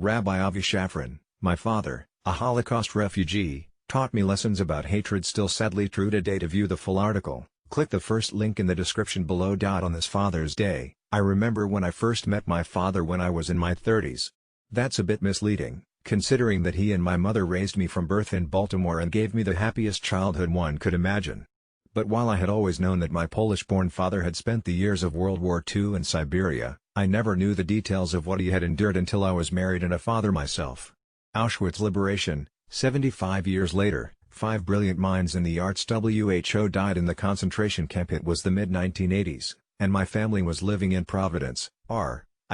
Rabbi Avi Shafran, my father, a Holocaust refugee, taught me lessons about hatred still sadly true today. To view the full article, click the first link in the description below. On this Father's Day, I remember when I first met my father when I was in my 30s. That's a bit misleading, considering that he and my mother raised me from birth in Baltimore and gave me the happiest childhood one could imagine. But while I had always known that my Polish-born father had spent the years of World War II in Siberia, I never knew the details of what he had endured until I was married and a father myself. Auschwitz Liberation, 75 years later, 5 brilliant minds in the arts. WHO died in the concentration camp. It was the mid-1980s, and my family was living in Providence,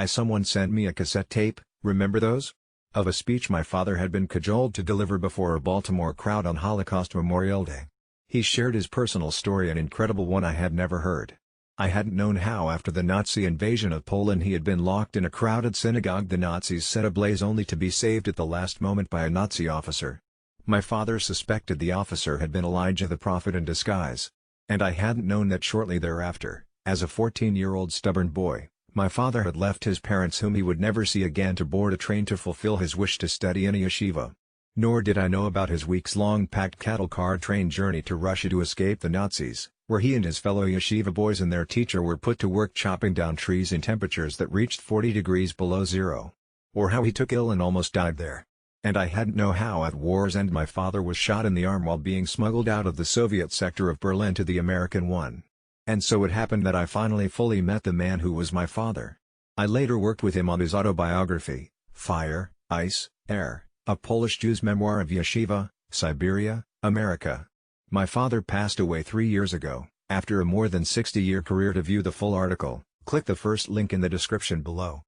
Someone sent me a cassette tape, remember those? Of a speech my father had been cajoled to deliver before a Baltimore crowd on Holocaust Memorial Day. He shared his personal story, an incredible one I had never heard. I hadn't known how after the Nazi invasion of Poland he had been locked in a crowded synagogue the Nazis set ablaze only to be saved at the last moment by a Nazi officer. My father suspected the officer had been Elijah the prophet in disguise. And I hadn't known that shortly thereafter, as a 14-year-old stubborn boy, my father had left his parents whom he would never see again to board a train to fulfill his wish to study in a yeshiva. Nor did I know about his weeks-long packed cattle car train journey to Russia to escape the Nazis, where he and his fellow yeshiva boys and their teacher were put to work chopping down trees in temperatures that reached 40 degrees below zero. Or how he took ill and almost died there. And I hadn't know how at war's end my father was shot in the arm while being smuggled out of the Soviet sector of Berlin to the American one. And so it happened that I finally fully met the man who was my father. I later worked with him on his autobiography, Fire, Ice, Air, a Polish Jew's memoir of Yeshiva, Siberia, America. My father passed away 3 years ago. After a more than 60-year career. To view the full article, click the first link in the description below.